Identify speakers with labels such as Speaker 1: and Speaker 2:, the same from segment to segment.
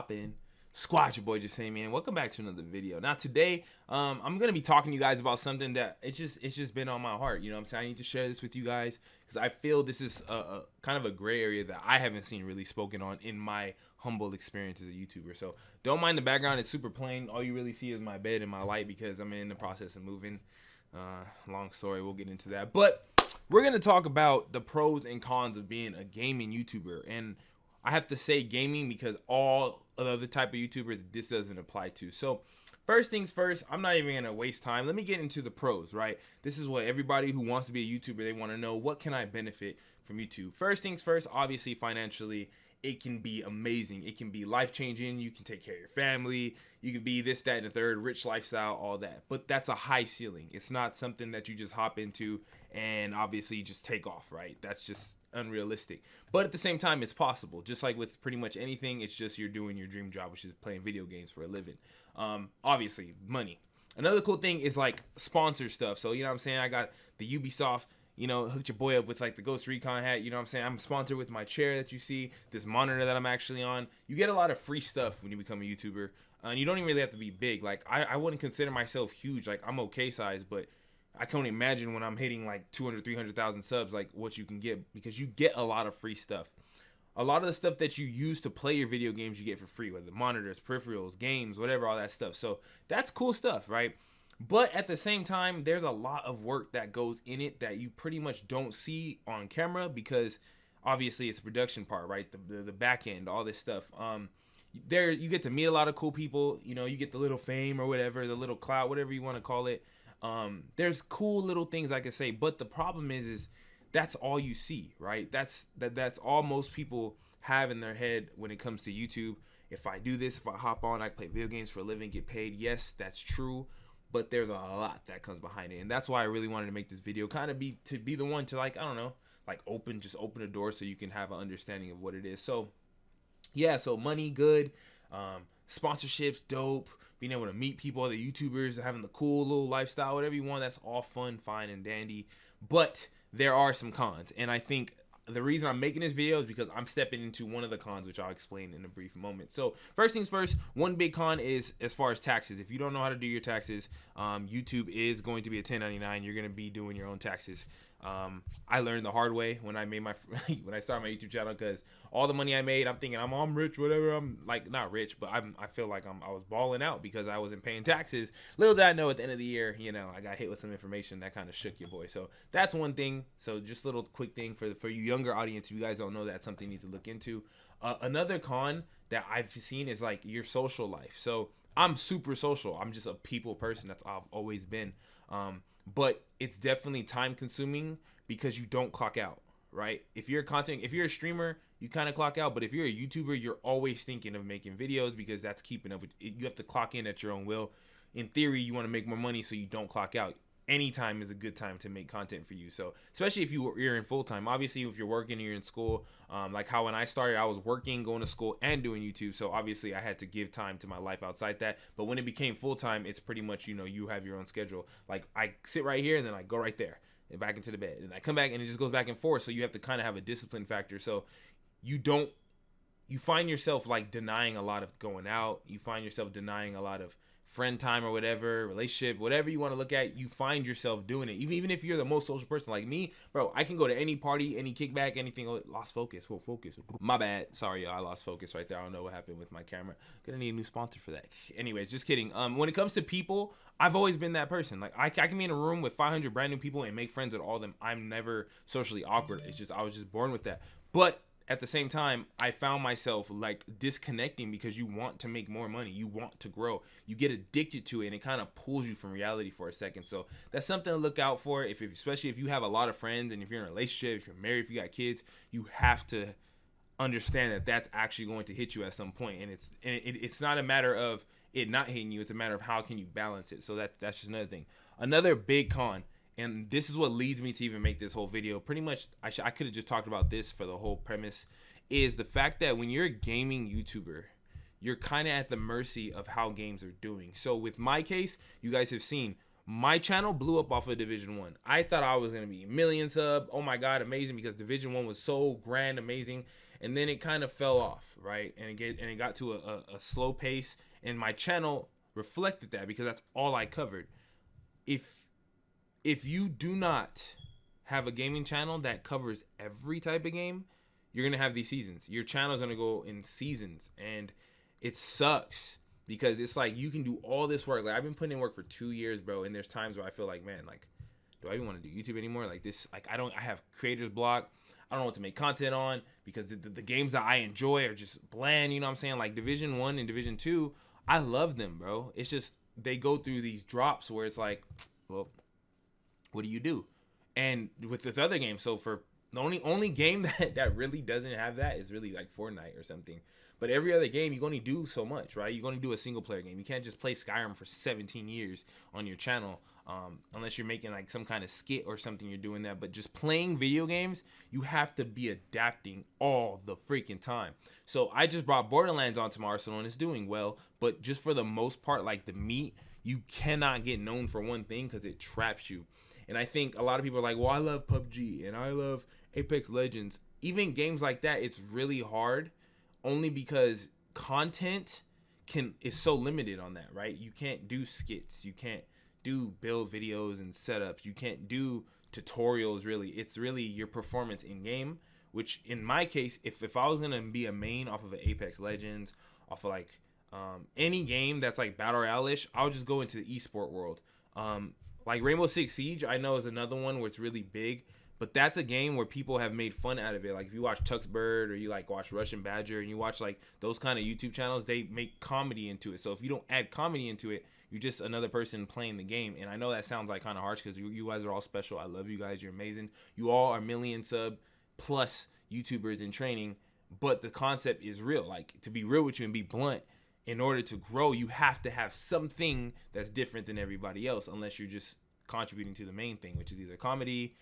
Speaker 1: poppin'? Squad, your boy Jesimein. Welcome back to another video. Now today, I'm gonna be talking to you guys about something that it's just been on my heart. You know what I'm saying? I need to share this with you guys because I feel this is a kind of a gray area that I haven't seen really spoken on in my humble experience as a YouTuber. So don't mind the background; it's super plain. All you really see is my bed and my light because I'm in the process of moving. Long story, we'll get into that. But we're gonna talk about the pros and cons of being a gaming YouTuber, and I have to say gaming because all of the type of YouTubers this doesn't apply to. So first things first, I'm not even gonna waste time. Let me get into the pros, right? This is what everybody who wants to be a YouTuber, they want to know. What can I benefit from YouTube? First things first, obviously financially, it can be amazing. It can be life-changing. You can take care of your family. You can be this, that, and the third, rich lifestyle, all that. But that's a high ceiling. It's not something that you just hop into and obviously just take off, right? That's just unrealistic. But at the same time, it's possible. Just like with pretty much anything, it's just you're doing your dream job, which is playing video games for a living. Obviously, money. Another cool thing is like sponsor stuff. So, you know what I'm saying? I got the Ubisoft, hooked your boy up with like the Ghost Recon hat. You know what I'm saying? I'm sponsored with my chair that you see, this monitor that I'm actually on. You get a lot of free stuff when you become a YouTuber. And you don't even really have to be big. Like, I wouldn't consider myself huge. Like, I'm okay size, but I can't imagine when I'm hitting like 200, 300,000 subs, like what you can get, because you get a lot of free stuff. A lot of the stuff that you use to play your video games, you get for free, whether monitors, peripherals, games, whatever, all that stuff. So that's cool stuff, right? But at the same time, there's a lot of work that goes in it that you pretty much don't see on camera because obviously it's the production part, right? The back end, all this stuff. There you get to meet a lot of cool people. You get the little fame or whatever, the little clout, whatever you want to call it. There's cool little things I could say, but the problem is that's all you see, right? That's all most people have in their head when it comes to YouTube. If I do this, if I hop on, I play video games for a living, get paid. Yes, that's true. But there's a lot that comes behind it, and that's why I really wanted to make this video, kind of be the one to, like, I don't know, like open the door so you can have an understanding of what it is. So yeah, so money good, sponsorships dope, being able to meet people, other YouTubers, having the cool little lifestyle, whatever you want, that's all fun, fine, and dandy. But there are some cons, and I think the reason I'm making this video is because I'm stepping into one of the cons, which I'll explain in a brief moment. So first things first, one big con is as far as taxes. If you don't know how to do your taxes, YouTube is going to be a 1099. You're going to be doing your own taxes. I learned the hard way when I made when I started my YouTube channel, because all the money I made, I'm thinking I'm rich, whatever. I'm like, not rich, but I feel like I was balling out because I wasn't paying taxes. Little did I know, at the end of the year, I got hit with some information that kind of shook your boy. So that's one thing. So just a little quick thing for you younger audience, if you guys don't know, that's something you need to look into. Another con that I've seen is like your social life. So I'm super social. I'm just a people person. That's how I've always been. But it's definitely time consuming because you don't clock out, right? If you're a streamer, you kind of clock out, but if you're a YouTuber, you're always thinking of making videos because that's keeping up with it. You have to clock in at your own will. In theory, you want to make more money so you don't clock out. Anytime is a good time to make content for you. So especially if you're in full time. Obviously, if you're working, you're in school. Like how when I started, I was working, going to school, and doing YouTube. So obviously, I had to give time to my life outside that. But when it became full time, it's pretty much you have your own schedule. Like I sit right here and then I go right there and back into the bed, and I come back and it just goes back and forth. So you have to kind of have a discipline factor. So you find yourself like denying a lot of going out. You find yourself denying a lot of friend time or whatever, relationship, whatever you want to look at, you find yourself doing it. Even if you're the most social person like me, bro, I can go to any party, any kickback, anything. Oh, lost focus. Whoa, focus. My bad. Sorry, y'all. I lost focus right there. I don't know what happened with my camera. Gonna need a new sponsor for that. Anyways, just kidding. When it comes to people, I've always been that person. Like I can be in a room with 500 brand new people and make friends with all of them. I'm never socially awkward. It's just I was just born with that. But at the same time, I found myself like disconnecting because you want to make more money. You want to grow. You get addicted to it, and it kind of pulls you from reality for a second. So that's something to look out for. Especially if you have a lot of friends, and if you're in a relationship, if you're married, if you got kids, you have to understand that that's actually going to hit you at some point. And it's not a matter of it not hitting you. It's a matter of how can you balance it. So that's just another thing. Another big con. And this is what leads me to even make this whole video. Pretty much, I could have just talked about this for the whole premise, is the fact that when you're a gaming YouTuber, you're kind of at the mercy of how games are doing. So with my case, you guys have seen, my channel blew up off of Division 1. I thought I was going to be a million sub. Oh my God, amazing, because Division 1 was so grand, amazing. and then it kind of fell off, right? And it got to a slow pace, and my channel reflected that because that's all I covered. If you do not have a gaming channel that covers every type of game, you're gonna have these seasons. Your channel's gonna go in seasons, and it sucks because it's like you can do all this work. Like I've been putting in work for 2 years, bro, and there's times where I feel like, man, like, do I even want to do YouTube anymore? Like this, like I have creator's block. I don't know what to make content on because the games that I enjoy are just bland. You know what I'm saying? Like Division 1 and Division 2, I love them, bro. It's just they go through these drops where it's like, well, what do you do? And with this other game, so for the only game that really doesn't have that is really like Fortnite or something. But every other game, you can only do so much, right? You're going to do a single player game. You can't just play Skyrim for 17 years on your channel unless you're making like some kind of skit or something, you're doing that. But just playing video games, you have to be adapting all the freaking time. So I just brought Borderlands onto my arsenal and it's doing well. But just for the most part, like the meat, you cannot get known for one thing because it traps you. And I think a lot of people are like, well, I love PUBG and I love Apex Legends. Even games like that, it's really hard only because content is so limited on that, right? You can't do skits. You can't do build videos and setups. You can't do tutorials, really. It's really your performance in game, which in my case, if I was going to be a main off of an Apex Legends, off of like any game that's like Battle Royale-ish, I'll just go into the esport world. Like Rainbow Six Siege, I know is another one where it's really big, but that's a game where people have made fun out of it. Like if you watch Tuxbird or you like watch Russian Badger and you watch like those kind of YouTube channels, they make comedy into it. So if you don't add comedy into it, you're just another person playing the game. And I know that sounds like kind of harsh because you guys are all special. I love you guys. You're amazing. You all are million sub plus YouTubers in training, but the concept is real. Like to be real with you and be blunt, in order to grow, you have to have something that's different than everybody else, unless you're just contributing to the main thing, which is either comedy,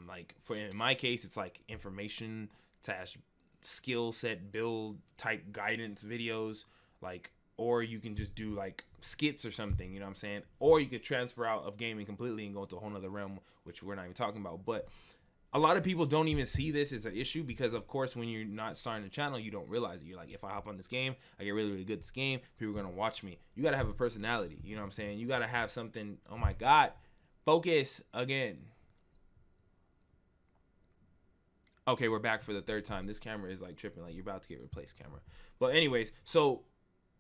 Speaker 1: like in my case, it's like information / skill set build type guidance videos, like, or you can just do like skits or something, you know what I'm saying? Or you could transfer out of gaming completely and go into a whole nother realm, which we're not even talking about. But a lot of people don't even see this as an issue because, of course, when you're not starting a channel, you don't realize it. You're like, if I hop on this game, I get really, really good at this game, people are going to watch me. You got to have a personality. You know what I'm saying? You got to have something. Oh, my God. Focus again. Okay, we're back for the third time. This camera is like tripping. Like you're about to get replaced, camera. But anyways, so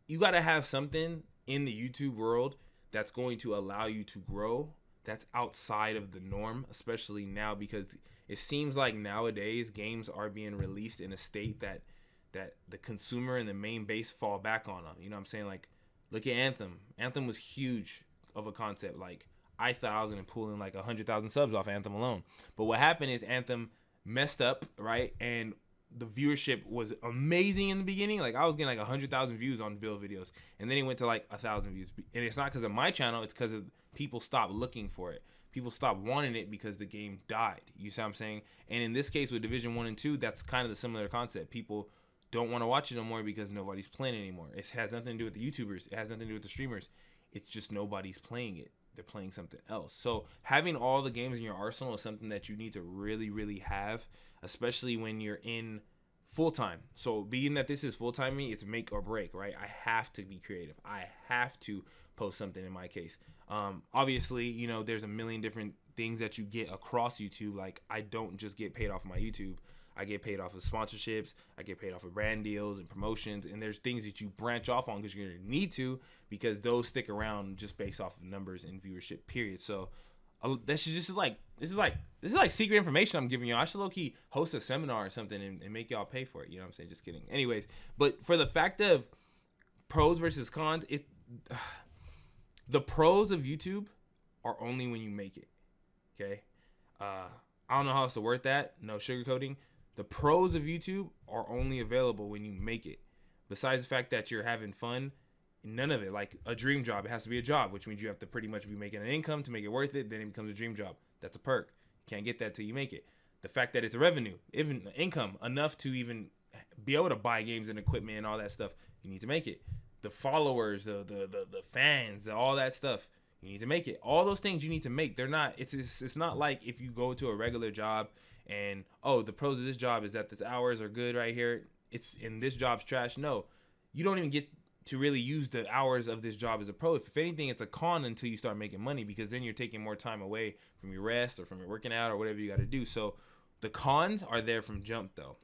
Speaker 1: you got to have something in the YouTube world that's going to allow you to grow. That's outside of the norm, especially now because it seems like nowadays games are being released in a state that the consumer and the main base fall back on them. You know what I'm saying? Like, look at Anthem. Anthem was huge of a concept. Like, I thought I was going to pull in like 100,000 subs off Anthem alone. But what happened is Anthem messed up, right? And the viewership was amazing in the beginning. Like, I was getting like 100,000 views on build videos. And then it went to like 1,000 views. And it's not because of my channel. It's because of people stopped looking for it. People stopped wanting it because the game died. You see what I'm saying? And in this case with Division 1 and 2, that's kind of the similar concept. People don't want to watch it no more because nobody's playing it anymore. It has nothing to do with the YouTubers. It has nothing to do with the streamers. It's just nobody's playing it. They're playing something else. So having all the games in your arsenal is something that you need to really, really have, especially when you're in full-time. So being that this is full-time me, it's make or break, right? I have to be creative. I have to post something in my case. Obviously, you know, there's a million different things that you get across YouTube. Like, I don't just get paid off my YouTube. I get paid off of sponsorships. I get paid off of brand deals and promotions. And there's things that you branch off on because you're going to need to, because those stick around just based off of numbers and viewership, period. So this is like secret information I'm giving you. I should low-key host a seminar or something and make y'all pay for it. You know what I'm saying? Just kidding. Anyways, but for the fact of pros versus cons, the pros of YouTube are only when you make it. Okay? I don't know how else to word that. No sugarcoating. The pros of YouTube are only available when you make it. Besides the fact that you're having fun, none of it. Like a dream job, it has to be a job, which means you have to pretty much be making an income to make it worth it. Then it becomes a dream job. That's a perk. You can't get that till you make it. The fact that it's a revenue, even income, enough to even be able to buy games and equipment and all that stuff, you need to make it. The followers, the fans, all that stuff, you need to make it. All those things you need to make. They're not. It's not like if you go to a regular job and oh, the pros of this job is that this hours are good right here. It's in this job's trash. No, you don't even get to really use the hours of this job as a pro. If anything, it's a con until you start making money, because then you're taking more time away from your rest or from your working out or whatever you got to do. So the cons are there from jump though,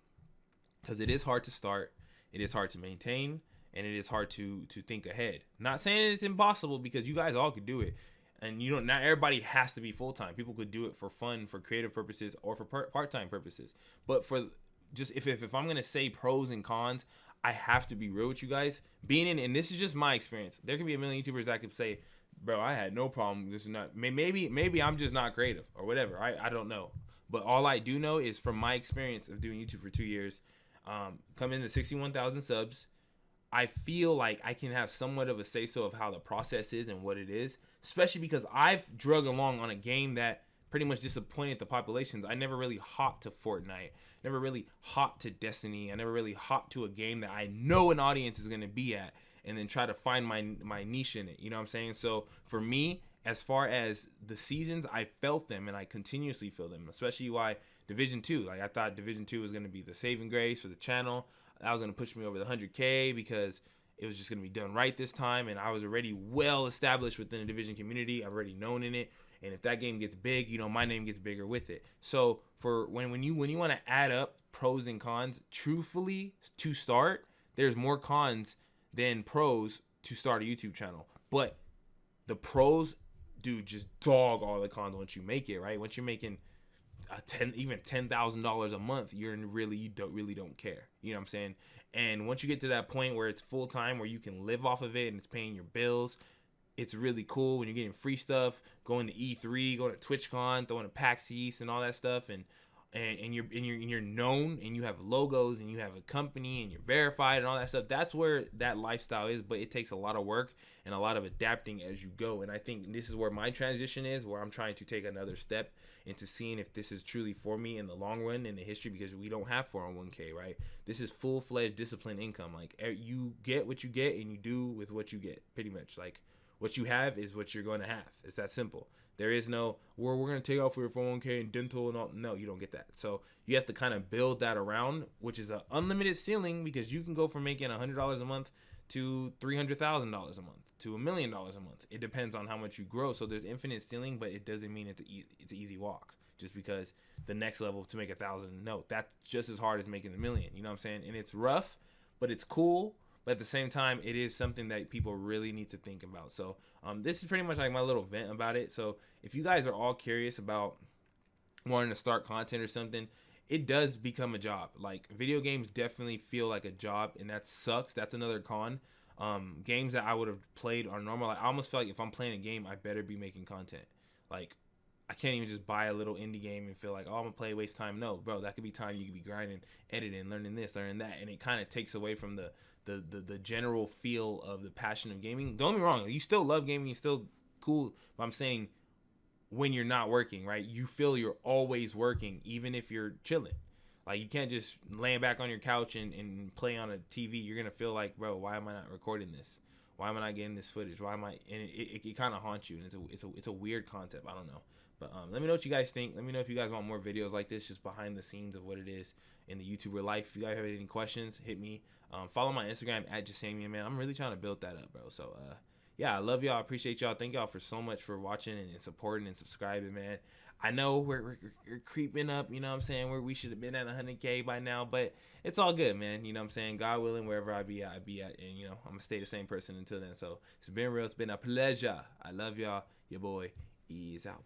Speaker 1: because it is hard to start, it is hard to maintain, and it is hard to think ahead. Not saying it's impossible, because you guys all could do it. And you know, not everybody has to be full-time. People could do it for fun, for creative purposes, or for part-time purposes. But for just if I'm gonna say pros and cons, I have to be real with you guys. Being in, and this is just my experience. There can be a million YouTubers that could say, bro, I had no problem. This is not, maybe I'm just not creative or whatever. I don't know. But all I do know is from my experience of doing YouTube for 2 years, coming to 61,000 subs, I feel like I can have somewhat of a say-so of how the process is and what it is, especially because I've drug along on a game that pretty much disappointed the populations. I never really hopped to Fortnite, never really hopped to Destiny. I never really hopped to a game that I know an audience is going to be at and then try to find my niche in it. You know what I'm saying? So for me, as far as the seasons, I felt them and I continuously feel them, especially why Division 2. Like I thought Division 2 was going to be the saving grace for the channel. That was going to push me over the 100K because it was just going to be done right this time. And I was already well established within the Division community. I'm already known in it. And if that game gets big, you know, my name gets bigger with it. So for when you want to add up pros and cons, truthfully, to start, there's more cons than pros to start a YouTube channel. But the pros, dude, just dog all the cons once you make it, right? Once you're making even $10,000 a month, you really don't care. You know what I'm saying? And once you get to that point where it's full time, where you can live off of it and it's paying your bills, it's really cool when you're getting free stuff, going to E3, going to TwitchCon, throwing a PAX East and all that stuff, and you're known and you have logos and you have a company and you're verified and all that stuff. That's where that lifestyle is, but it takes a lot of work and a lot of adapting as you go. And I think this is where my transition is, where I'm trying to take another step into seeing if this is truly for me in the long run in the history, because we don't have 401k, right? This is full-fledged disciplined income. Like you get what you get and you do with what you get, pretty much. Like what you have is what you're going to have. It's that simple. There is no, we're going to take off for your 401k and dental and all. No, you don't get that. So you have to kind of build that around, which is an unlimited ceiling, because you can go from making $100 a month to $300,000 a month to $1 million a month. It depends on how much you grow. So there's infinite ceiling, but it doesn't mean it's an easy walk just because the next level to make 1,000. No, that's just as hard as making $1 million. You know what I'm saying? And it's rough, but it's cool. But at the same time, it is something that people really need to think about. So this is pretty much like my little vent about it. So if you guys are all curious about wanting to start content or something, it does become a job. Like video games definitely feel like a job, and that sucks. That's another con. Games that I would have played are normal. I almost feel like if I'm playing a game, I better be making content. Like I can't even just buy a little indie game and feel like, oh, I'm gonna play, waste time. No, bro, that could be time you could be grinding, editing, learning this, learning that, and it kind of takes away from the general feel of the passion of gaming. Don't get me wrong, you still love gaming, you still cool, but I'm saying when you're not working, right, you feel you're always working, even if you're chilling. Like you can't just laying back on your couch and play on a TV. You're gonna feel like, bro, why am I not recording this? Why am I not getting this footage? Why am I? And it kind of haunts you, and it's a weird concept. I don't know. But let me know what you guys think. Let me know if you guys want more videos like this, just behind the scenes of what it is in the YouTuber life. If you guys have any questions, hit me. Follow my Instagram at Jesimein, man. I'm really trying to build that up, bro. So, yeah, I love y'all. I appreciate y'all. Thank y'all for so much for watching and supporting and subscribing, man. I know we're creeping up, you know what I'm saying? We should have been at 100K by now, but it's all good, man. You know what I'm saying? God willing, wherever I be at. And, you know, I'm going to stay the same person until then. So, it's been real. It's been a pleasure. I love y'all. Your boy, ease out.